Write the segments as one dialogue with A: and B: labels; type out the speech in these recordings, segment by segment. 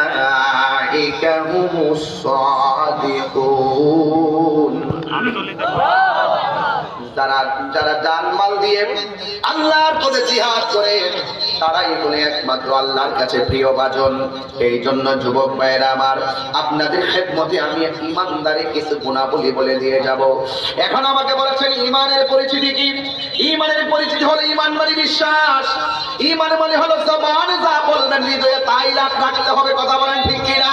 A: উলাইকা হুমুস সাদিকুন। যারা জানমাল দিয়ে আল্লাহর পথে জিহাদ করে তারাই বলে একমাত্র আল্লাহর কাছে প্রিয় ভাজন। এই জন্য যুবক ভাইয়েরা আমার, আপনাদের খেদমতে আমি ঈমানদারি কিছু গুণাবলী বলে দিয়ে যাব। এখন আমাকে বলেছেন ঈমানের পরিচিতি কি? ঈমানের পরিচিতি হলো ঈমান মানে বিশ্বাস। ঈমান মানে হলো জবানে যা বলবেন হৃদয়ে তাই রাখতে হবে। কথা বলেন ঠিক কিনা?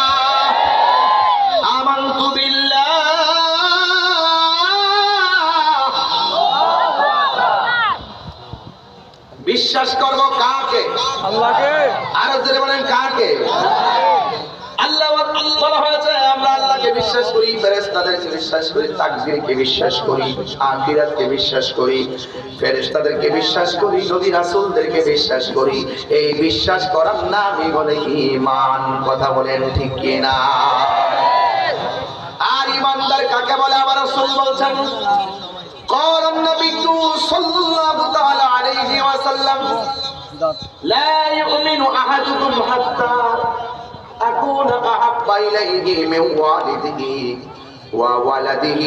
A: আমানতু বিল্লাহ, বিশ্বাস করব কাকে? আল্লাহকে। আর জোরে বলেন কাকে? আল্লাহ। বলা হয়েছে আমরা আল্লাহকে বিশ্বাস করি, ফেরেশতাদেরকে বিশ্বাস করি, তাকদীরকে বিশ্বাস করি, আখিরাতকে বিশ্বাস করি, ফেরেশতাদেরকে বিশ্বাস করি, নবী রাসূলদেরকে বিশ্বাস করি। এই বিশ্বাস করার নামই বলে ঈমান। কথা বলেন ঠিক কিনা? আর ঈমানদার কাকে বলে? আমার রাসূল বলছেন, قال النبي صلى الله تعالى عليه وسلم لا يؤمن أحدكم حتى أكون أحب إليه من والده وولده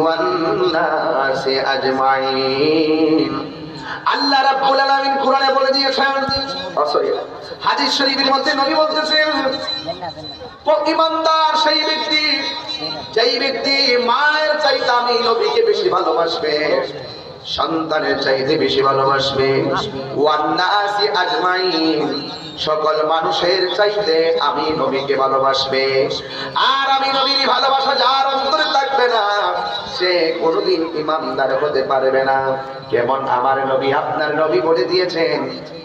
A: والناس أجمعين। আল্লাহ রাব্বুল আলামিন কোরআনে বলে দিয়েছেন, হাদিস শরীফের মধ্যে নবী বলতেছেন, ঈমানদার সেই ব্যক্তি যেই ব্যক্তি মায়ের চাইতে আমি নবীকে বেশি ভালোবাসবে, সন্তানের চাইতে বেশি ভালোবাসবে, ওয়ান্নাসি আজমাইন সকল মানুষের চাইতে আমি নবীকে ভালোবাসবে। আর আমি নবীর ভালোবাসা যার অন্তরে থাকবে না সে কোনোদিন ঈমানদার হতে পারবে না। কেমন আমার নবী, আপনার নবী বলে দিয়েছেন,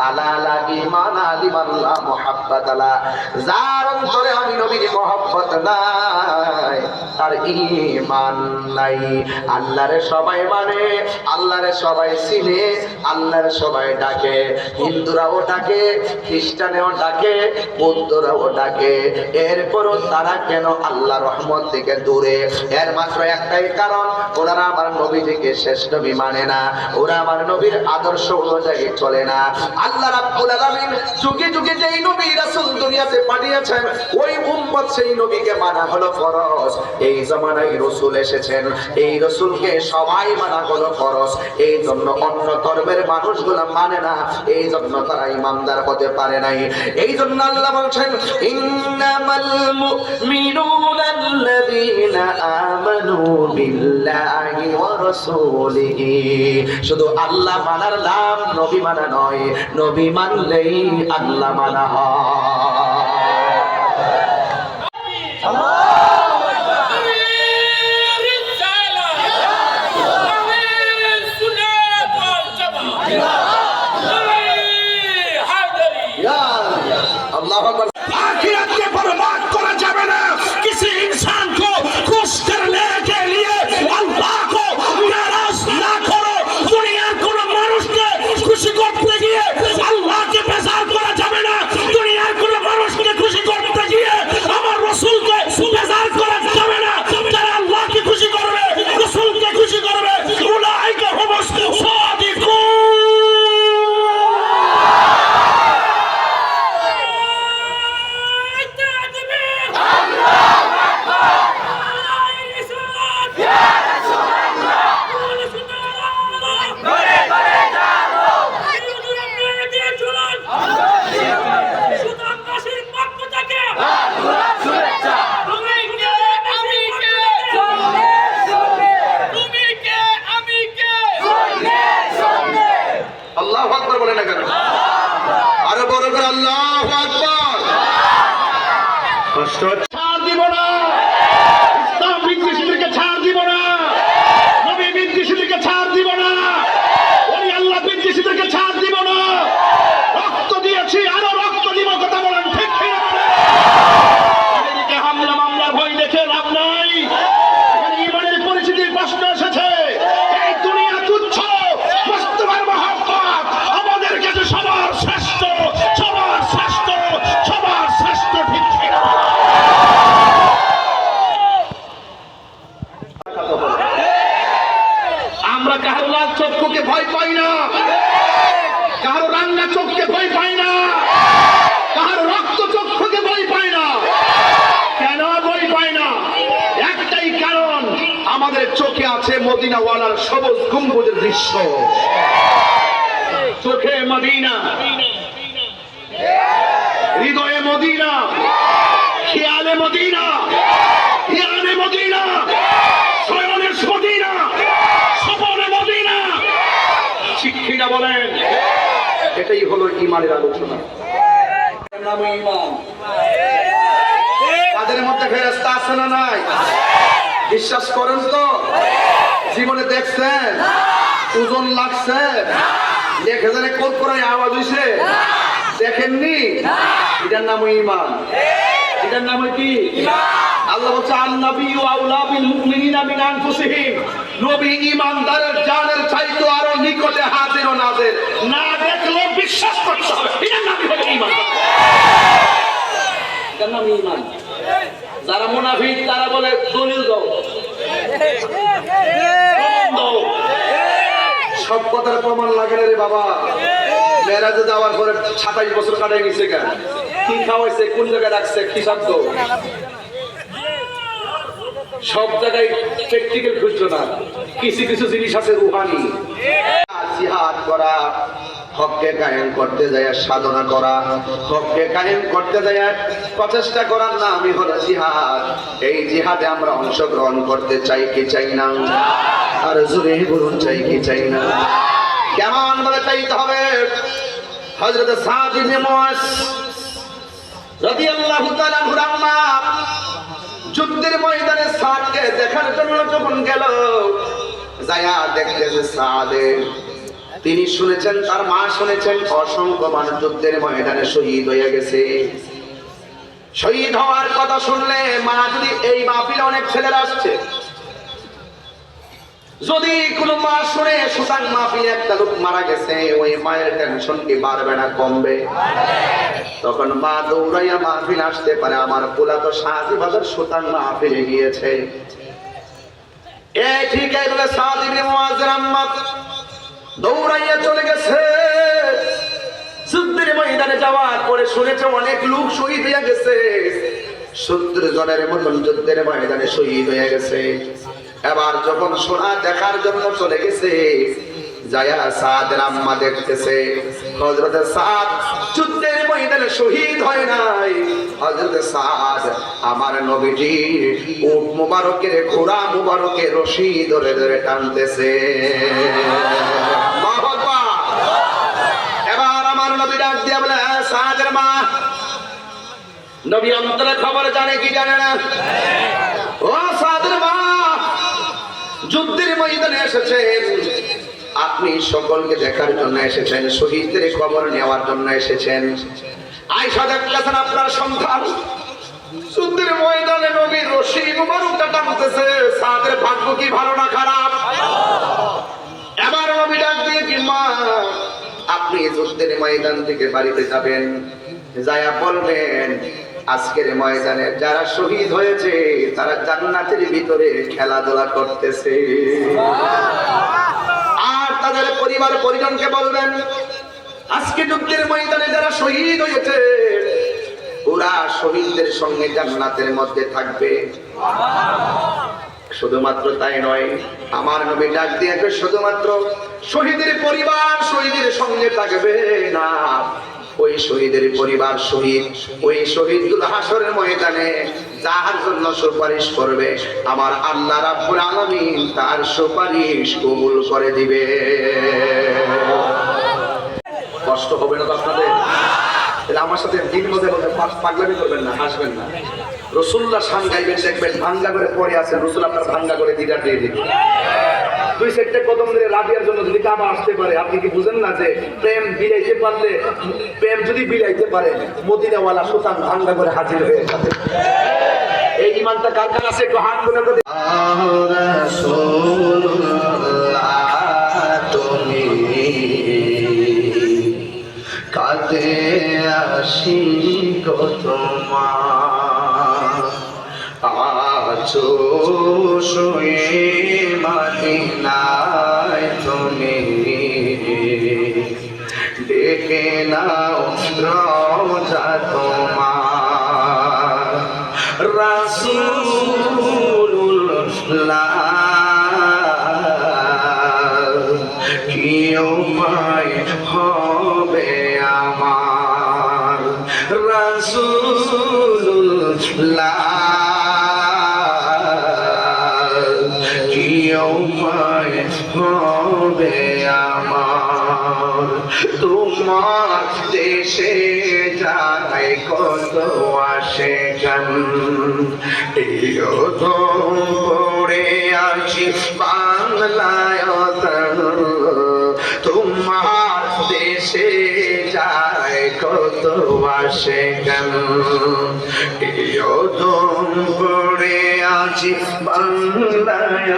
A: আলা লা ঈমান লিমান লা মুহাব্বাত লা, যার অন্তরে আমি নবীর মহব্বত নাই তার ঈমান নাই। আল্লাহরে সবাই মানে, আল্লাহরে সবাই চিনে, আল্লাহরে সবাই ডাকে, হিন্দুরাও ডাকে, খ্রিস্টানেও ডাকে, বৌদ্ধরাও ডাকে, এরপরও তারা কেন আল্লাহ রহমত থেকে দূরে? এর মাত্র একটাই কারণ, ওরা আমার নবীজিকে শেষ নবী মানে না, ওরা আমার নবীর আদর্শ অনুযায়ী চলে না। আল্লাহ রাব্বুল আলামিন যুগে যুগে যেই নবী রাসূল দুনিয়াতে পাঠিয়েছেন ওই উম্মত সেই নবীকে মানা হলো ফরজ। এই জামানায় রাসূল এসেছেন, এই রাসূলকে সবাই মানা হলো ফরজ। এই জন্য অন্য ধর্মের মানুষগুলো মানে না, এই জন্য তারা ঈমানদার হতে পারে নাই। এই জন্য আল্লাহ বলছেন, ইন্নামাল মুমিনুনা আল্লাযীনা আমানু বিল্লাহি ওয়া রাসূলিহি। শুধু আল্লাহ মানার নাম নবী মানা নয়, নবী মানলেই আল্লাহ মানা হয়। আল্লাহু আকবার। আখিরাতকে বরবাদ করা যাবে না। किसी इंसान को खुश करने के लिए अल्लाह को नाराज ना करो। दुनियाর কোন মানুষকে খুশি করতে গিয়ে আল্লাহকে বেজার করা যাবে না। দুনিয়ার কোন মানুষকে খুশি করতে গিয়ে আমার রাসূলকে বেজার করা যাবে না। যারা আল্লাহকে খুশি করবে, রাসূলকে খুশি করবে, উলাইকা হুমুস সাদিকুন। আল্লাহু আকবার বলে না কেন? আরো বড় করে আল্লাহু আকবার। কষ্ট ছাড় দিব না, ইসলাম বিদ্বেষীদেরকে ছাড় দিব না, নবী বিদ্বেষীদেরকে ছাড় দিব না, ওই আল্লাহ বিদ্বেষীদেরকে ছাড় দিব না। রক্ত দিয়েছি, আরো রক্ত দিব। কথা বলেন ঠিক কিনা? আমেরিকা হামলা মামলা ভয় দেখে লাভ নাই। এখানে ঈমানের পরিস্থিতির প্রশ্ন এসেছে। এই দুনিয়া তুচ্ছ, বাস্তবের মহব্বত আমাদের কাছে সবার শ্রেষ্ঠ, সবার শ্রেষ্ঠ, সবার শ্রেষ্ঠ। ঠিক কিনা? আসে মদিনাওয়ালার সবুজ গম্বুজের দৃশ্য, চোখে মদিনা, হৃদয়ে মদিনা, খেয়ালে মদিনা, হিয়ানে মদিনা, শয়নে মদিনা, স্বপনে মদিনা। ঠিক কিনা বলেন? এটাই হলো ঈমানের আলোচনা। নাম ঈমান। তাদের মধ্যে ফেরেশতা আছে না নাই? বিশ্বাস করেন তো? জীবনে দেখছেন? ওজন লাগছে? দেখে জানে কোরআনে আওয়াজ হইছে? দেখেননি? এটার নাম ঈমান। এটার নাম কি? আল্লাহ বলছে আন-নাবিয়্যু আউলা বিল মুমিনিনা মিন আনফুসিহিম। নবী ঈমানদারের জানের চাইতে আরো নিকটে হাজির ও নাজির। না দেখলে বিশ্বাস করতে হবে। এটার নাম হলো ঈমান। এটার নাম ঈমান। যারা মুনাফিক তারা বলে দলিল দাও, সব কথার প্রমাণ লাগে না রে বাবা। মেরাজে যাওয়ার পরে 27 বছর কাটাই নিছে কেন? কি খাওয়াইছে, কোন জায়গায় রাখছে, কি শব্দ, সব জায়গায় প্র্যাকটিক্যাল খুঁজছো না। কিছু কিছু জিনিস আছে রুহানি। জিহাদ করা, হককে কায়েম করতে যায় সাধনা করা, হককে কায়েম করতে যায় প্রচেষ্টা করার নামই হলো জিহাদ। এই জিহাদে আমরা অংশগ্রহণ করতে চাই কি চাই না? আর জোরে বলুন, চাই কি চাই না? কেমন ভাবে চাইতে হবে? হযরত সাদ ইবনে মুআজ রাদিয়াল্লাহু তাআলা আনহু যুদ্ধের ময়দানে সাদকে দেখার জন্য যখন গেল, যায়া দেখতেছে সাদে, তিনি শুনেছেন, তার মা শুনেছেন অসংখ্য মানুষ যুদ্ধের ময়দানে শহীদ হয়ে গেছে। শহীদ হওয়ার কথা শুনলে মা যদি, এই মাহফিলে অনেক ছেলেরা আসছে, যদি কোনো মা শুনে সুতাং মাহফিলে একটা লোক মারা গেছে, ওই মায়ের টেনশন কি বাড়বে না কমবে? তখন মা দৌড়াইয়া মাহফিল আসতে পারে, আমার পোলা তো শাহজি বাজার সুতাং মাহফিলে গিয়েছে। এই ঠিক এইভাবে সাদ ইবনে মুআযের আম্মা দৌড়াইয়া চলে গেছে। যুদ্ধের ময়দানে যাওয়ার পরে শুনেছে অনেক লোক শহীদ হয়ে গেছে, 70 জনের মতন যুদ্ধের ময়দানে শহীদ হয়ে গেছে। এবার যখন সোনা দেখার জন্য চলে গেছে, যায়া সাদের আম্মা দেখতেছে হযরত সাদ যুদ্ধের ময়দানে শহীদ হয় নাই। হযরত সাদ আমার নবীজির উট মুবারকের, ঘোড়া মুবারকের রশি ধরে ধরে টানতেছে। এবার আমার নবী ডাক দিয়া বলে, সাদের মা। নবী অন্তরে খবর জানে কি জানে না? ও সাদের মা, যুদ্ধের ময়দানে এসেছেন, আপনি সকলকে দেখার জন্য এসেছেন, শহীদদের খবর নেওয়ার জন্য এসেছেন। আয়েশা দেখতেছেন আপনার সন্তান যুদ্ধের ময়দানে নবীর রশি মুবারকটা টানতেছে। সাদের ভাগ্য কি ভালো না খারাপ? এবার নবী ডাক দিয়ে কি, মা আপনি যুদ্ধের ময়দান থেকে বাড়িতে যাবেন, যায়া বলবেন আজকের ময়দানে যারা শহীদ হয়েছে তারা জান্নাতের ভিতরে খেলাধুলা করতেছে। আর তাদের পরিবার পরিজনকে বলবেন আজকে যুদ্ধের ময়দানে যারা শহীদ হয়েছে ওরা শহীদদের সঙ্গে জান্নাতের মধ্যে থাকবে। শুধুমাত্র তাই নয়, আমার নবী ডাক দিয়ে শুধুমাত্র শহীদের পরিবার শহীদের সঙ্গে থাকবে না, ওই শহীদের পরিবার শহীদ, ওই শহীদুল হাসরের ময়দানে যার জন্য সুপারিশ করবে আমার আল্লাহ রাব্বুল আলামিন তার সুপারিশ কবুল করে দিবে। কষ্ট হবে না তো আপনাদের? তাহলে আমার সাথে দিন মধ্যে পাগলামি করবেন না, হাসবেন না। রাসূলুল্লাহ শান গাইবেন, দেখবেন ভাঙ্গা করে পড়ে আছে, রাসূল আপনার ভাঙ্গা করে দিদার দিয়ে দিবে। দুই সেক্টর কদম ধরে রাবিয়ার জন্য যদি কাবা আসতে পারে, আপনি কি বুঝেন না যে প্রেম বিলাইতে পারলে, প্রেম যদি বিলাইতে পারে মদিনাওয়ালা সুতান ভাঙ্গা করে হাজির হয়ে যাবে। এই ইমানটা কার কার আছে একটু হাত তুলে বলুন। তুমি কাতে আসি গো তোমার, আছো শুয়ে মদিনায় তুমি, ডেকে নাও রওজা তোমার, রাসূলুল্লাহ উপায় হবে আমার রাসূলুল্লাহ কি উপায় হবে আমার তোমার দেশে যায় কত আসে গান এও তো পড়ে আছি বাংলায় তোমার দেশে যায় কত আসে গান এও তো পড়ে আছি বাংলায়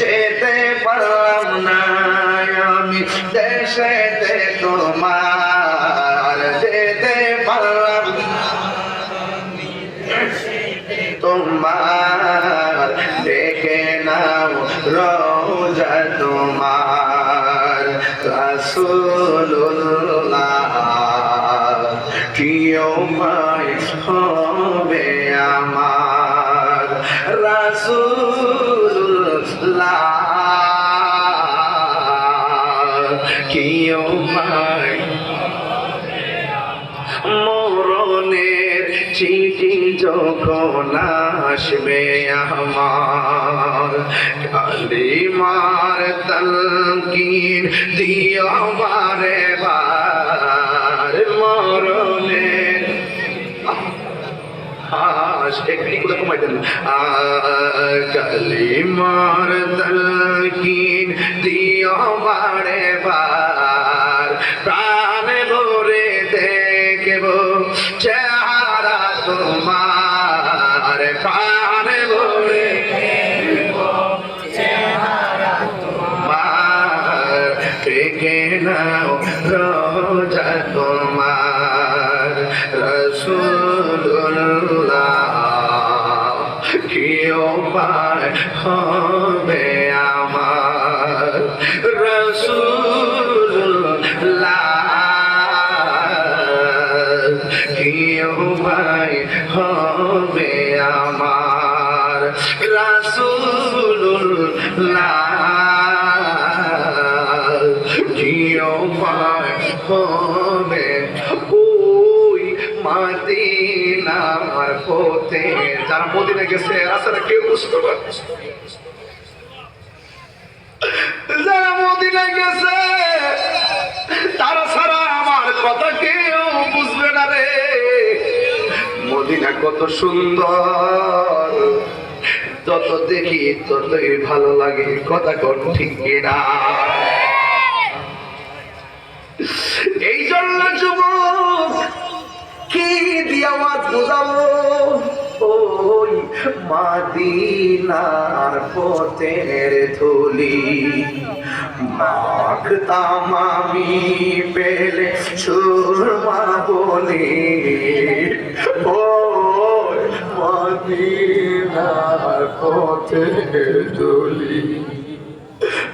A: যেতে পারলাম না আমি দেশেতে তোমার যেতে পারলাম তোমার দেখে নাও রোজা তোমার রাসূলুল্লাহ কি উপায় হবে আমার রাসূলুল্লাহ কি উপায় মরণের চিঠি যখন আসবে আমার কালিমার তালকিন দিও বারে বার মরণের একটু কমাই দেন কালিমার তালকিন দিও বারে বার প্রাণ ভরে দেখব চেহারা তোমার প্রাণ ভরে তোমার দেখে নাও রোজা তোমার রাসূলুল্লাহ কি উপায় হবে আমার রাসূলুল্লাহ কি উপায় হবে আমার রাসূলুল্লাহ কি উপায় হবে ওই মদিনার পথে যারা মদিনা গেছে রাস্তাটা কেউ বুঝতে পারছে যারা মদিনা গেছে তারা ছাড়া আমার কথা কেউ বুঝবে না রে মদিনা কত সুন্দর যত দেখি ততই ভালো লাগে কথা কোন ঠিক কিনা এই জন্য যুবক কি দিয়ে আওয়াজ বুঝাবো ওই মদিনার পথের ধুলি মাখতাম আমি পেলে সুরমা বলি ওই মদিনার পথের ধুলি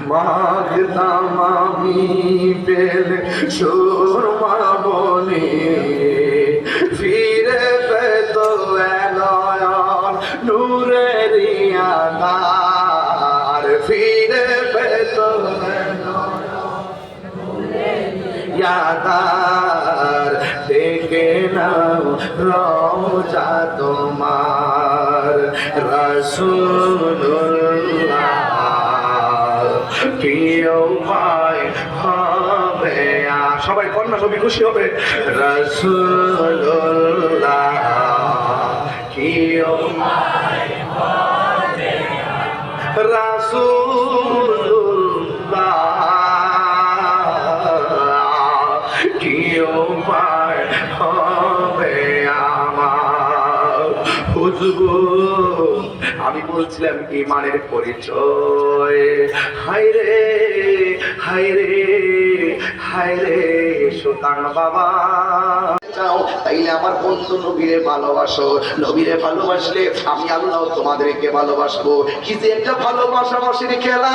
A: মাখতাম আমি পেলে সুরমা বলি ফিরে পেত নয়ন নূরের আধার ফিরে পেত আধার দেখে নাও রওজা তোমার রাসূলুল্লাহ কি উপায় হবে সবাই কন্যা সবই খুশি হবে রাসূলুল্লাহ কি উপায় হবে রাসূলুল্লাহ কি উপায় হবে আমার হুজুর আমি বলছিলাম ঈমানের পরিচয় হায়রে হায়রে হায়রে সুলতান বাবা চাও তাইলে আমার বন্ধু নবীরে ভালোবাসো। নবীরে ভালোবাসলে আমি আল্লাহ তোমাদেরকে ভালোবাসবো। কি যে একটা ভালোবাসাবাসির খেলা,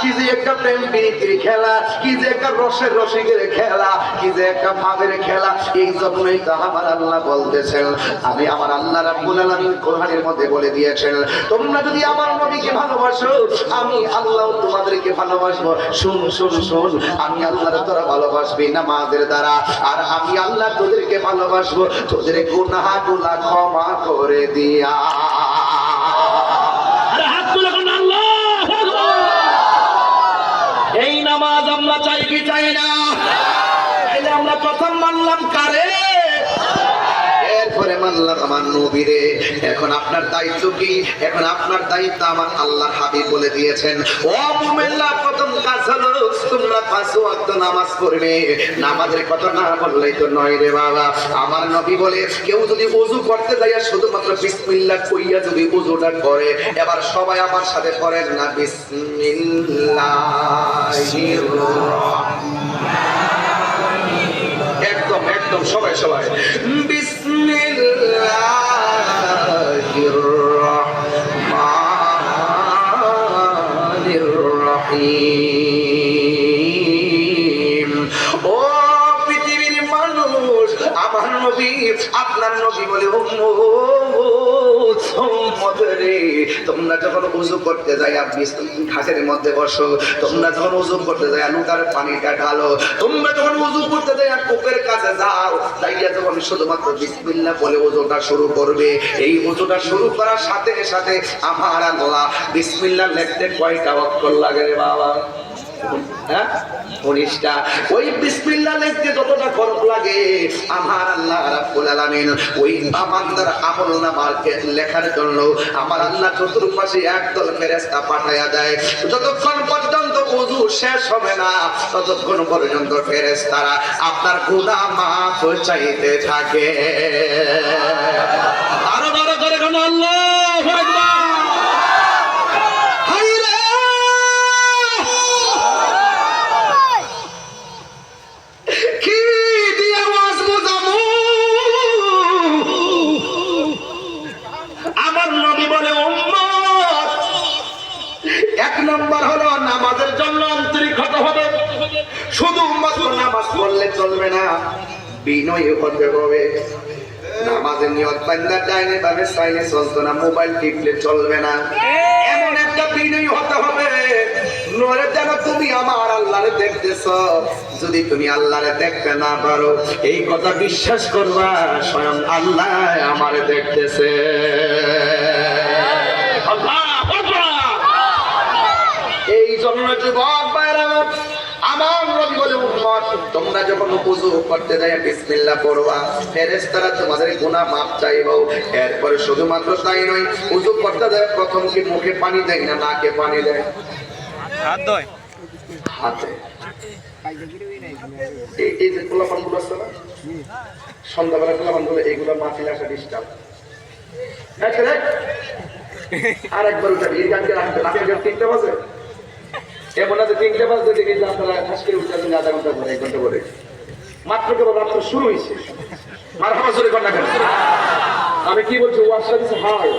A: কি যে একটা প্রেম প্রীতির খেলা, কি যে একটা রসের রসিকের খেলা, কি যে একটা ভাবের খেলা। এই জন্যই তো আমার আল্লাহ বলতেছেন, আমি আমার আল্লাহ রাব্বুল আলামিন কোরআনের মধ্যে বলে দিয়েছেন, তোমরা যদি আমার নবীকে ভালোবাসো আমি আল্লাহ তোমাদেরকে ভালোবাসবো। শুন শুন শুন, আমি আল্লাহর তোরা ভালোবাসবি নামাজের দ্বারা, আর আমি আল্লাহ তোদেরকে ভালোবাসবো তোদের গুনাহগুলো ক্ষমা করে দিয়া।
B: আরে হাত তুলে কোন আল্লাহু আকবার। এই নামাজ আমরা চাই কি চাই না? তাইলে আমরা প্রথম মানলাম কারে?
A: এরপরে মানলাম আমার নবীরে। এখন আপনার দায়িত্ব কি? এখন আপনার দায়িত্ব আমার আল্লাহ হাবিব বলে দিয়েছেন, ও মুমিনরা প্রথম কাজ হলো তোমরা 5 ওয়াক্ত নামাজ পড়বে। নামাজের কথা না বললেই তো নয় রে বাবা। আমার নবী বলে কেউ যদি ওযু করতে যায় শুধুমাত্র বিসমিল্লাহ কইয়া যদি ওযুটা করে, এবার সবাই আমার সাথে পড়েন না, বিসমিল্লাহির রাহমানির একদম একদম সবাই সবাই বিসমিল্লাহির রাহমানির রহিম। ও পৃথিবীর মানুষ, আমার নবী আপনার নবী বলে তোমরা যখন উযু করতে যাই ঘাসের মধ্যে বসো, তোমরা যখন উযু করতে যাই নৌকার পানিটা ঢালো, তোমরা যখন উযু করতে যাই কূপের কাছে যাও, তাইয়া যখন শুধুমাত্র বিসমিল্লাহ বলে উযুটা শুরু করবে, এই উযুটা শুরু করার সাথে সাথে আমার আল্লাহ বিসমিল্লাহ লিখতে কয়টা অক্ষর লাগে রে বাবা? 19টা। ওই বিসমিল্লাহ লিখতে যতটা খরচ লাগে আমার আল্লাহ রাব্বুল আলামিন ওই বান্দার আমলনামাকে লেখার জন্য আমার আল্লাহ চতুর্পাশে একদল ফেরেশতা পাঠায়া দেয়। যতক্ষণ পর্যন্ত ওযু শেষ হবে না ততক্ষণ পর্যন্ত ফেরেশতারা আপনার গুনাহ মাফ চাইতে থাকে।
B: আরো বড় করে কোন আল্লাহু আকবার।
A: নাম্বার হলো নামাজের জন্য আন্তরিক হতে হবে। শুধুমাত্র নামাজ পড়লে চলবে না, বিনয়ী হতে হবে। নামাজের নিয়ত বান্দা ডাইনে বামে সাইনে চলতো না, মোবাইল টিপলে চলবে না। এমন একটা বিনয়ী হতে হবে নরে যেন তুমি আমার আল্লাহরে দেখতেছো। যদি তুমি আল্লাহরে দেখতে না পারো এই কথা বিশ্বাস করবা স্বয়ং আল্লাহ আমারে দেখতেছে। এই জন্য যুবক ভাইরা আমার নবী বলে উম্মত তোমরা যখন ওযু করতে যায় বিসমিল্লাহ পড়বা, ফেরেশতারা তোমাদের গুনাহ মাফ চাইবো। এরপরে শুধুমাত্র তাই নয়, ওযু করতে যায় প্রথম কি মুখে পানি দেয় না নাকে পানি দেয়? হাত দেয়, হাতে। এই যে পোলাপানগুলো আছে না সন্ধ্যাবেলা পোলাপানগুলো এইগুলো মাফিল আসা ডিস্টার্ব। আর একবার উঠাবি এই গানকে রাখতে রাখতে 3টা বাজে এমন আছে 3টা বাজে দেখে যে আপনারা খাস করে উঠে আসলে আধা ঘন্টা পরে 1 ঘন্টা পরে মাত্র কেবল রাত্র শুরু হয়েছে। মারহাবা জোরে কর না কেন? আমি কি বলছি ওয়াজটা দিচ্ছে হার্ড,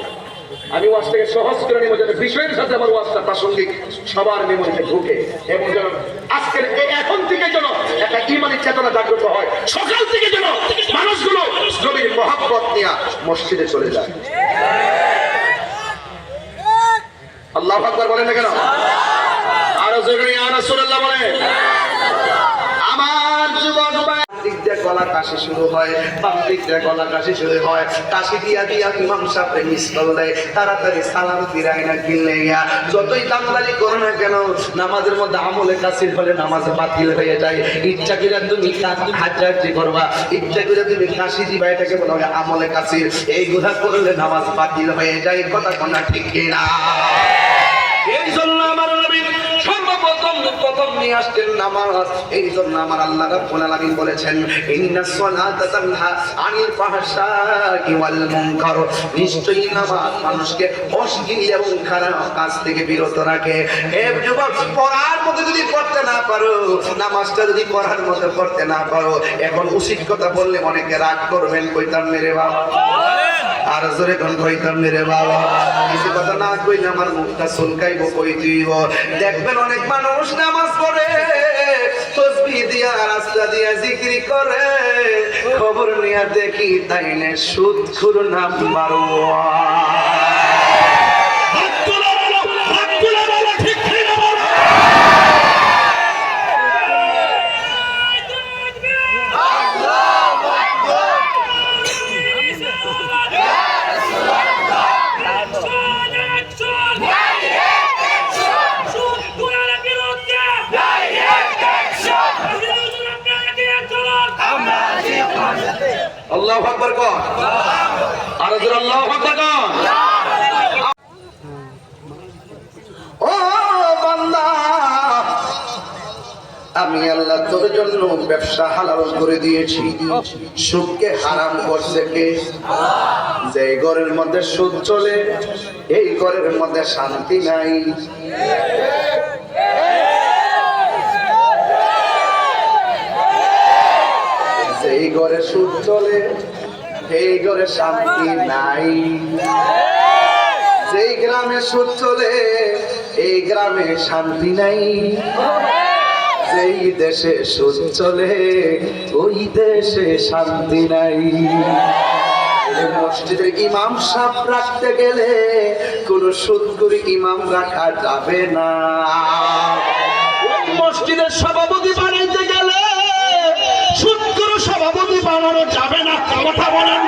A: আমি ওয়াজটাকে সহজ করে নিব যাতে বিষয়ের সাথে আমার ওয়াজটা প্রাসঙ্গিক সবার মেমোরিতে ঢুকে এবং যেন আজকের এখন থেকে যেন একটা ঈমানি চেতনা জাগ্রত হয়। সকাল থেকে যেন মানুষগুলো নবীর মহব্বত নিয়ে মসজিদে চলে যায়। আল্লাহু আকবার বলেন না কেন? আরো জোরে ইয়া রাসূলুল্লাহ বলেন। আমার যুবক ভাই দিক দিয়ে গলা কাশি শুরু হয়, বাম দিক দিয়ে গলা কাশি শুরু হয়, কাশি দিয়া দিয়া ইমাম সাহেব মিসকল দেয়, তাড়াতাড়ি সালাম ফিরায় না কিনলে গিয়া যতই দামদারি করো না কেন নামাজের মধ্যে আমলে কাশির হলে নামাজ বাতিল হয়ে যায়। ইচ্ছা করে তুমি হাজারটি করবা, ইচ্ছা করে তুমি কাশি দিবা, এটাকে বলা হয় আমলে কাশির। এই গুনাহ করলে নামাজ বাতিল হয়ে যায়, কথা কোনা ঠিক কিনা? এই জন্য আমার নবী সর্বপ্রথম প্রথম নিয়ে আসছেন নামাজ। এই জন্য আমার আল্লাহ রাব্বুল আলামিন বলেছেন ইন্নাস সালাতা তানহা আনিল ফাহশাই ওয়াল মুনকার, নিশ্চয়ই নামাজ মানুষকে অশ্লীল এবং খারাপ কাজ থেকে বিরত রাখে। এ যুবক, পড়ার মতো যদি পড়তে না পারো, নামাজটা যদি পড়ার মতো পড়তে না পারো, এখন উচিত কথা বললে অনেকে রাগ করবেন, কইতাম মেরে বাবা, আর জোরে কোন কইতাম মেরে বাবা, কিছু কথা না কইলে আমার মুখটা চুলকাইব, কই দিব। দেখবেন অনেক মানুষ নামাজ পড়ে, তসবিহ দিয়া রাস্তা দিয়া জিকির করে, খবর নিয়ে দেখি তাইনে সুদখোর নাম্বার 1। আল্লাহু আকবার কর, আর জোরে আল্লাহু আকবার কর। ও বান্দা, আমি আল্লাহ তোর জন্য ব্যবসা হালাল করে দিয়েছি, সুদকে হারাম করছে কে? যে ঘরের মধ্যে সুদ চলে, এই ঘরের মধ্যে শান্তি নাই। এই ঘরে সুদ চলে, এই ঘরে শান্তি নাই। যেই গ্রামে সুদ চলে, এই গ্রামে শান্তি নাই। যেই দেশে সুদ চলে, ওই দেশে শান্তি নাই। মসজিদের ইমাম সাহেব রাখতে গেলে কোন সুদখোর ইমাম রাখা যাবে না।
B: মসজিদের সভাপতি বানাইতে গেলে সুদখোর সভাপতি বানানো যাবে না। কথা বলেন।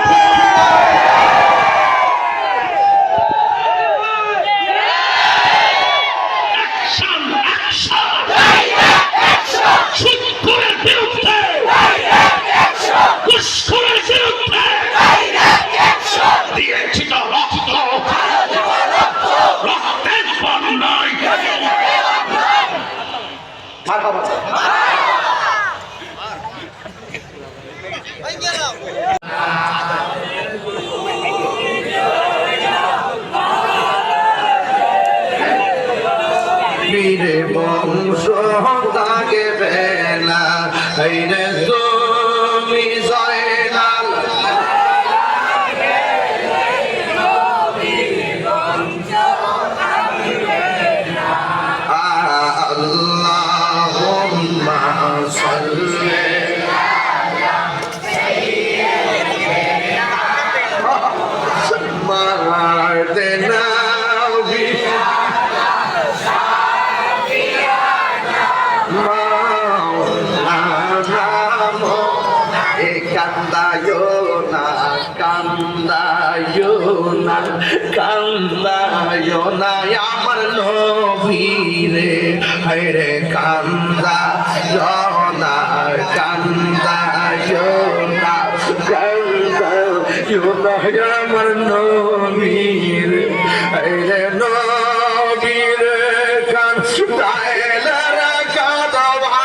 B: সুদখোরের বিরুদ্ধে, ঘুষখোরের বিরুদ্ধে দিয়েছি তো রক্ত, রক্তের বন্যায়।
A: বীরে বংশ থাকবে না, রে তুমি জয়নাল। আল্লাহুম্মা সাল্লি মারদেনা বি কান্দায়ো না, কান্দায়ো না, কান্দায়ো না আমার নবীরে, হায়রে কান্দায়ো না, কান্দায়ো না, কান্দায়ো না আমার নবীরে, হায়রে নবীরে কান্দায়লা কাদবা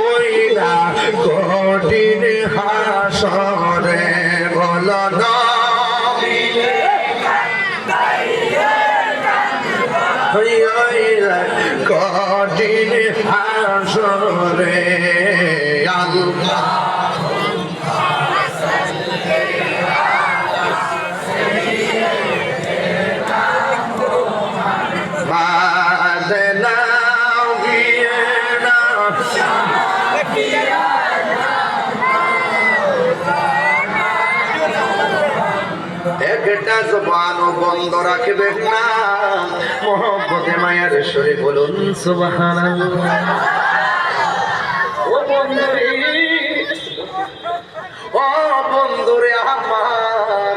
A: ওইরা কঠিন হাসরে বলো নবীরে কঠিন হাসরে আল্লাহ একটা জবানও বন্ধ রাখবেন না, মোহব্বতে মায়ার সুরে বলুন সুবহানাল্লাহ। ও বন্ধুরে, ও বন্ধুরে আমার,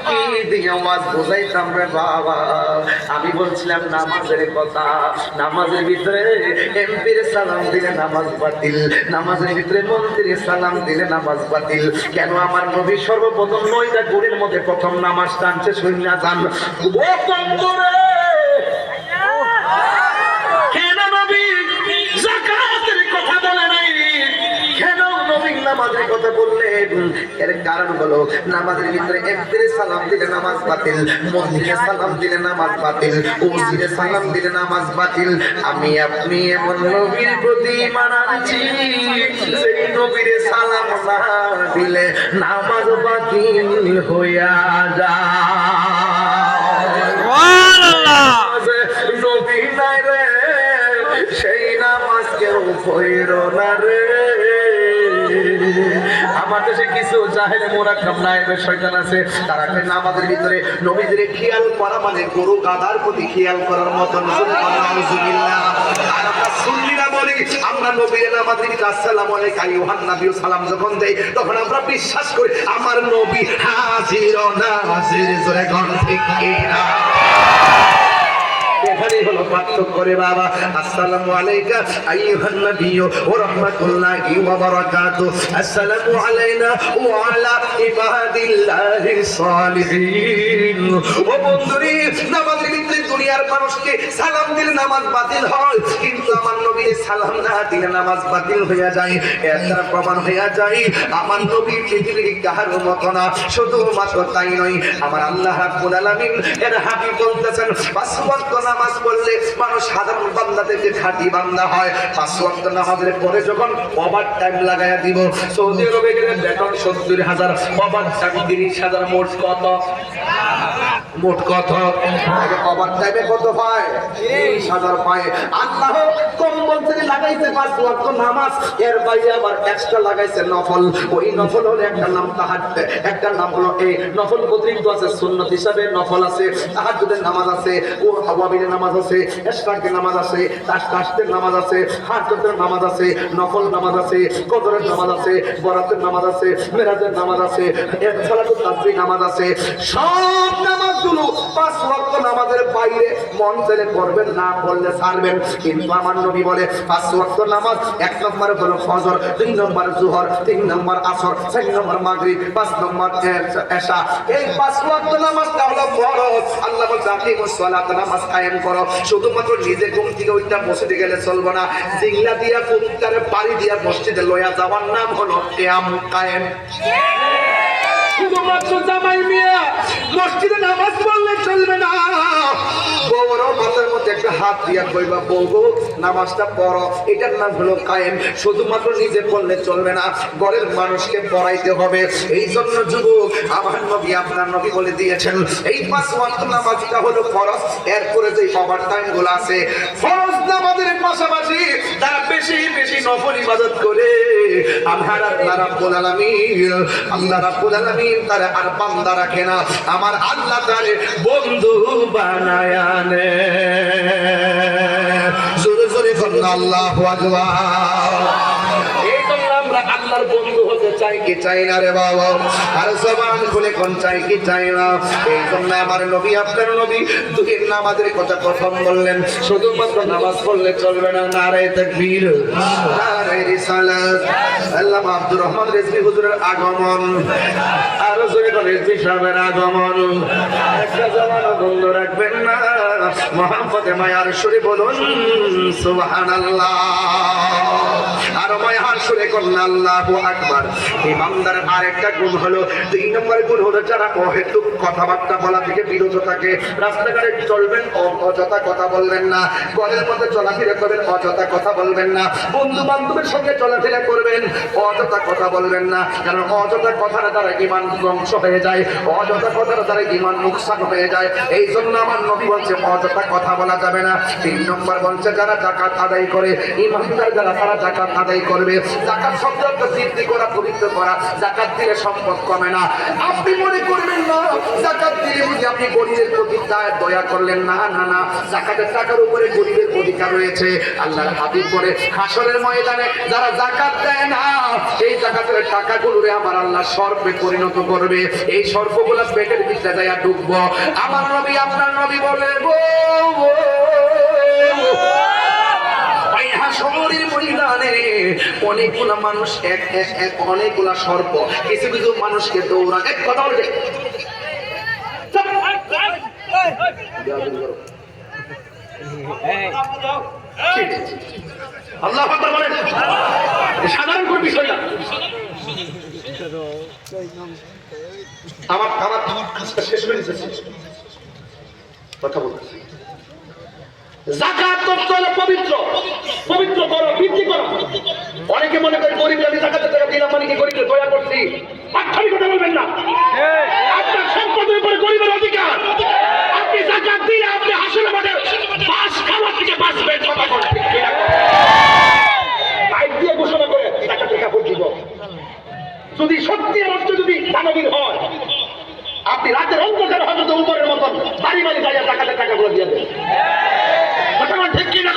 A: কি দিয়ে আওয়াজ বুঝাইতাম রে বাবা। আমি বলছিলাম নামাজের কথা, নামাজের ভিতরে এমপির সালাম দিলে নামাজ বাতিল, নামাজের ভিতরে মন্ত্রীর সালাম দিলে নামাজ বাতিল। কেন? আমার নবী সর্বপ্রথম 9টা গুণের মধ্যে প্রথম নামাজ টানছে শুনিয়া যান। ও বন্ধুরে, কেন নবী যাকাত নামাজের কথা বললেন, এর কারণ হলো নামাজের ভিতরে একবারে সালাম দিলে নামাজ বাতিল, মসজিদে সালাম দিলে নামাজ বাতিল, মসজিদে সালাম দিলে নামাজ বাতিল। আমি আপনি এমন নবীর প্রতি ঈমান আনছি, সেই নবীর সালাম না দিলে নামাজ বাতিল হইয়া যায়। নবী নাই রে, সেই নামাজ কেউ পড়ল না রে। আমার দেশে কিছু জাহেলে মোরাক্কাব নায়েবের শয়তান আছে, তারা নামাজের ভিতরে নবীদের খেয়াল করা মানে গরু গাধার প্রতি খেয়াল করার মতন। নাউজুবিল্লাহ। আর আমরা সুন্নিরা বলি, আমরা নবীর নামাজের ভিতরে আসসালামু আলাইকা আইয়ুহান নবী সালাম যখন দেই, তখন আমরা বিশ্বাস করি আমার নবী হাজির ও নাজির। জোরে কোন ঠিক কিনা? এখানেই হলো পার্থক্য করে বাবা। আসসালামু আলাইকা আইয়ুহান নবী ওয়া রাহমাতুল্লাহি ওয়া বারাকাতুহু। আসসালামু আলাইনা ওয়া আলা ইবাদিল্লাহিস সালিহিন। ও বন্ধুরে, নামাজের ভিতরে দুনিয়ার মানুষকে সালাম দিলে নামাজ বাতিল হয়, কিন্তু আমার নবীর সালাম না দিলে নামাজ বাতিল হয়ে যায়। এর দ্বারা প্রমাণ হয়ে যায় আমার নবী পৃথিবীর কাহারও মতো না। শুধুমাত্র তাই নয়, আমার আল্লাহ রাব্বুল আলামিন এর হাবিব বলতেছেন, পাঁচ ওয়াক্ত নামাজ পড়লে মানুষ সাধারণ বান্দা থেকে খাঁটি বান্দা হয়। পাঁচ ওয়াক্ত নামাজের পরে যখন ওভার টাইম লাগাইয়া দিব, সৌদি আরবে গেলে বেতন 70,000, ওভার টাইম 30,000, মোট কত? মোট কত? ওভার টাইমে কত পায়? 30,000 পায়। আল্লাহ কম্বল থেকে লাগাইছে পাঁচ ওয়াক্ত নামাজ, এর বাইরে আবার এক্সট্রা লাগাইছে নফল। ওই নফল হলো একটা নাম তাহাজ্জুদ, একটা নাম হলো এই নফল অতিরিক্ত আছে, সুন্নাত হিসাবে নফল আছে, তাহাজ্জুদের নামাজ আছে, ও আওয়াবিনের নামাজ আছে, ইশরাকের নামাজ আছে, তাশতাশের নামাজ আছে, হাজতের নামাজ আছে, নফল নামাজ আছে, কদরের নামাজ আছে, বরাতের নামাজ আছে, মেরাজের নামাজ আছে, সালাতুত তাসবিহ নামাজ আছে। সব নামাজগুলো পাঁচ ওয়াক্ত নামাজের বাইরে মন চাইলে করবেন, না পড়লে ছাড়বেন। কিন্তু আমার নবী বলে পাঁচ ওয়াক্ত নামাজ, এক নম্বরে হলো ফজর, দুই নম্বর জোহর, তিন নম্বর আসর, চার নম্বর মাগরিব, পাঁচ নম্বর এশা। এই পাঁচ ওয়াক্ত নামাজটা হলো ফরজ। আল্লাহ বলছে আকিমুস সালাত, নামাজ কায়েম করো। শুধুমাত্র নিজে ঘুম থেকে ওইটা মসজিদে গেলে চলবে না, জিংলা দিয়া কুত্তারে পাড়ি দিয়া মসজিদে লইয়া যাওয়ার নাম হলো কিয়াম কায়েম। শুধুমাত্র জামাই মিয়া মসজিদে নামাজ পড়লে চলবে না। বড় মাথার মধ্যে একটা হাত দিয়া কইবা, বউ নামাজটা পড়ো, এটার নাম হলো কায়েম। শুধুমাত্র নিজে পড়লে চলবে না, ঘরের মানুষকে পড়াইতে হবে। এই জন্য যুবক, আমার নবী আপনার নবী বলে দিয়েছেন এই পাঁচ ওয়াক্ত নামাজটা হলো ফরজ। এরপরে যে ওভার টাইম গুলো আছে, ফরজ নামাজের পাশাপাশি তারা বেশি বেশি নফল ইবাদত করে আমার আল্লাহ রাব্বুল আলামিন, আল্লাহ রাব্বুল আলামিন তারে আর বান্দা রাখে না, আমার আল্লাহ তারে বন্ধু বানায় আনে। জোরে জোরে বলুন আল্লাহু আকবার। এই জন্য আমরা আল্লাহর বন্ধু হতে চাই কি চাই না রে বাবা? আর জবান খুলে কোন চাই কি চাই না? এই জন্য আমার নবী আপনার নবী দুই নামাজের কথা প্রথম বললেন, শুধুমাত্র নামাজ পড়লে চলবে না। নারে তাকবীর, নারে রিসালাত। আল্লামা আব্দুর রহমান রিজভী হুজুরের আগমন, আর জোরে বলেন রিজভী সাহেবের আগমন। একটা জবানও বন্ধ রাখবেন না, মুহাম্মদে মায়ার সুরে বলুন সুবহানাল্লাহ। আর মায়ার সুরে করুন আল্লাহু আকবার। ইমানদার আরেকটা গুণ হলো, দুই নম্বর গুণ হলো যারা অহেতুক কথাবার্তা বলা থেকে বিরত থাকে। রাস্তাঘাটে চলবেন, অযথা কথা বলবেন না। ঘরের মধ্যে চলাফেরা করবেন, অযথা কথা বলবেন না। বন্ধু বান্ধবের সঙ্গে চলাফেরা করবেন, অযথা কথা বলবেন না। কারণ অযথা কথার দ্বারা ঈমান ধ্বংস হয়ে যায়, অযথা কথার দ্বারা ঈমান নুকসান হয়ে যায়। এই জন্য আমার নবী বলছে অযথা কথা বলা যাবে না। তিন নম্বর বলছে যারা যাকাত আদায় করে, ঈমানদার যারা তারা যাকাত আদায় করবে। যাকাত শব্দ অর্থ বৃদ্ধি করা, পবিত্র করা। যাকাত দিলে সম্পদ কমে না। আপনি মনে করবেন না যাকাত দিলে বুঝি আপনি গরিবের প্রতি দয়া করলেন, না না না। যাকাতের টাকার উপরে গরিবের অধিকার রয়েছে। আল্লাহর হাবিব করে হাসরের ময়দানে যারা যাকাত দেয় না, এই যাকাতের টাকাগুলোরে আমার আল্লাহ সর্পে পরিণত করবে। এই সর্পগুলো পেটের ভিতরে যায় ডুববো। আমার নবী আপনার নবী বলে গো হাসরের ময়দানে অনেকগুলা মানুষ, অনেকগুলা সর্প কিছু কিছু মানুষকে দৌড়ান। এক কথা বলছে আল্লাহু আকবার বলেন, সাধারণ কোন বিষয় না।
B: আমার আমার কাজটা শেষ হয়ে গেছে, কথা বলতেছি। যাকাত করতে হলে পবিত্র পবিত্র করো, বৃদ্ধি করো। অনেকে মনে করে গরিব আমি যাকাতের টাকা দিলাম মানে কি গরিবকে দয়া করছি। আচ্ছারি কথা বলবেন না। আপনার সম্পদের উপরে গরিবের অধিকার। আপনি যাকাত দিলে আপনি হাসিল মাঠে বাস খাওয়ার থেকে বাঁচবেন। কথা বলতে বাইক দিয়ে ঘোষণা করে যাকাতের কাপড় দিব। যদি সত্যি অর্থ যদি দানবীর হয়, আপনি রাতের অন্ধকার হয়তো উপরের মতন বাড়ি বাড়ি দাঁড়িয়ে টাকাতে টাকাগুলো দিয়ে দেন। কথা বল ঠিক কি না?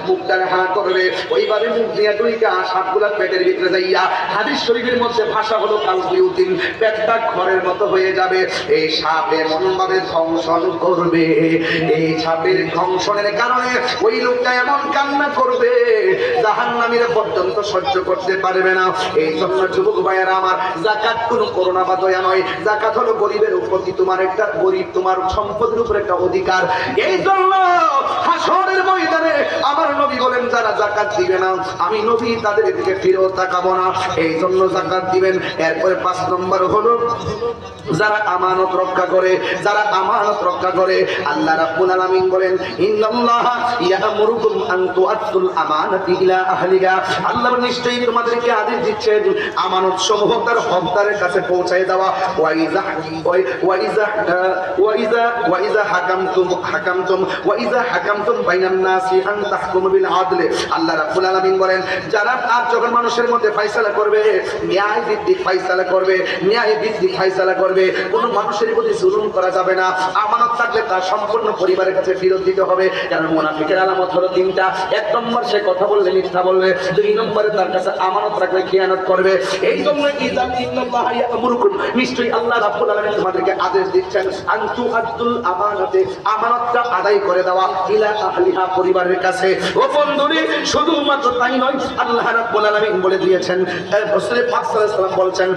A: মুখটারে হা করবে, ওইভাবে মুখ দিয়ে দুইটা সাপগুলা পেটের ভিতরে যাইয়া হাদিস শরীফের মধ্যে ভাষা হলো কালবিউতিন, পেটটা ঘরের মতো হয়ে যাবে। এই সাপ এমন ভাবে ধ্বংসন করবে, এই সাপের ধ্বংসনের কারণে ওই লোকটা এমন কান্না করবে জাহান্নামীরা পর্যন্ত সহ্য করতে পারবে না। এই জন্য যুবক ভাইয়েরা আমার, যাকাত কোনো করোনা বা দয়া নয়, যাকাত হলো গরিবের প্রতি তোমার একটা গরিব তোমার সম্পদের উপর একটা অধিকার। এই জন্য হাসরের ময়দানে আমার নবী বলেন যারা যাকাত দিবে না আমি নবী তাদের দিকে ফিরেও তাকাবো না। এই জন্য যাকাত দিবেন। এরপরে 5 নম্বর হলো যারা আমানত রক্ষা করে, যারা আমানত রক্ষা করে। আল্লাহ রাব্বুল আলামিন বলেন ইন্নাল্লাহা ইয়া'মুরুকুম আন তুআদ্দুল আমানাতি ইলা আহলিহা। আল্লাহ নিশ্চয়ই তোমাদেরকে আদেশ দিচ্ছেন আমানত সমূহ তার হকদারের কাছে পৌঁছায় দেওয়া। ওয়াইজা হাকামতুম বাইনান নাসি আন তাহকুমু বিল আদল। আল্লাহ রাব্বুল আলামিন বলেন যারা আর যখন মানুষের মধ্যে ফয়সালা করবে, ন্যায় ভিত্তিক ফয়সালা করবে, ন্যায় ভিত্তিক ফয়সালা করবে, কোনো মানুষের প্রতি জুলুম করা যাবে না। আমানত থাকলে তার সম্পূর্ণ পরিবারের কাছে ফেরত দিতে হবে। কারণ মুনাফিকের আলামত হলো 3টা। 1 নম্বর সে কথা বললে মিথ্যা বলবে, 2 নম্বরে তার কাছে আমানত রাখলে খিয়ানত করবে। এই জন্য ইন্নাল্লাহা ইয়া'মুরুকুম, নিশ্চয়ই আল্লাহ রাব্বুল আলামিন তোমাদেরকে আদেশ দিচ্ছেন আন তুআদ্দুল আমানাতে, আমানতটা আদায় করে দেওয়া ইলা আহলিহা, পরিবারের কাছে। ও বন্ধুরে শুধুমাত্র তাই নয়, আল্লাহ রাব্বুল আলামিন বলে দিয়েছেন, রাসূল পাক সাল্লাল্লাহু আলাইহি ওয়াসাল্লাম বলেছেন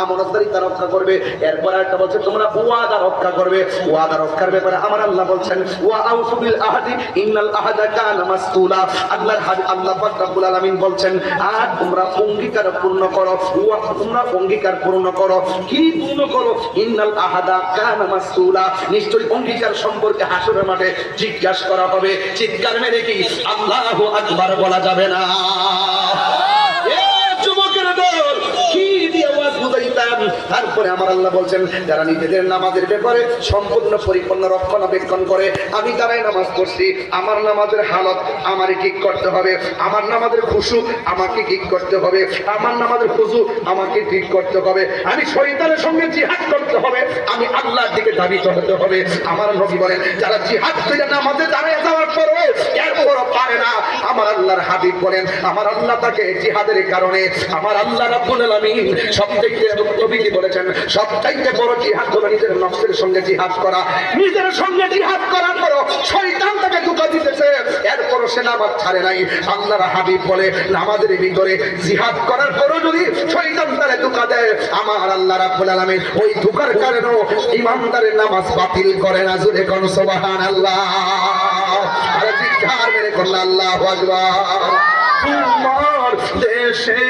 A: আমানতদারিতা রক্ষা করবে। এরপর একটা বলছে তোমরা ওয়াদা রক্ষা করবে। ওয়াদা রক্ষার ব্যাপারে আমার আল্লাহ বলছেন ওয়া আউফু বিল আহদি ইন্নাল আহদা কানা মাসউলা। আল্লাহ পাক রব্বুল আলামিন বলছেন আর তোমরা অঙ্গীকার পূর্ণ করো। তোমরা অঙ্গীকার পূর্ণ করো। কি পূর্ণ করো? ইন্নাল আহদা কানা মাসউলা, নিশ্চয়ই অঙ্গীকার সম্পর্কে হাসরের মাঠে জিজ্ঞাসা করা হবে। চিৎকার মেরে কি আল্লাহু আকবার বলা যাবে না? যুবকের দল কি দিয়ে ওয়াজ বুঝাইতাম? তারপরে আমার আল্লাহ বলছেন যারা নিজেদের নামাজের ব্যাপারে সম্পূর্ণ পরিপূর্ণ রক্ষণাবেক্ষণ করে, আমি যারাই নামাজ পড়ছি আমার নামাজের হালত আমারই ঠিক করতে হবে, আমার নামাজের খুশু আমাকে ঠিক করতে হবে, আমার নামাজের খুশু আমাকে ঠিক করতে হবে, আমি শয়তানের সঙ্গে জিহাদ করতে হবে, আমি আল্লাহর দিকে ধাবিত হতে হবে। আমার নবী বলেন যারা জিহাদ করে নামাজে দাঁড়িয়ে যাওয়ার পরে এরপরও পারে না, আমার আল্লাহর হাবিব বলেন আমার আল্লাহ তাকে জিহাদের কারণে, আমার আল্লাহ রাব্বুল আলামিন সবথেকে নবীজি বলেছেন সবথেকে বড় জিহাদ হলো নিজের নফসের সঙ্গে জিহাদ করা। নিজের সঙ্গে জিহাদ করার পরও শয়তান তাকে ধোঁকা দিতেছে, এরপরও সে নামাজ ছাড়ে নাই। আল্লাহর হাবিব বলে নামাজের ভিতরে জিহাদ করার পরও যদি শয়তান তারে ধোঁকা দেয়, আমার আল্লাহ রাব্বুল আলামিন ওই ধোঁকার কারণেও ইমানদারের নামাজ বাতিল করে না। জোরে কোন সুবহানাল্লাহ। আর জিহাদ মেরে কোন আল্লাহু আকবার। তোমার দেশে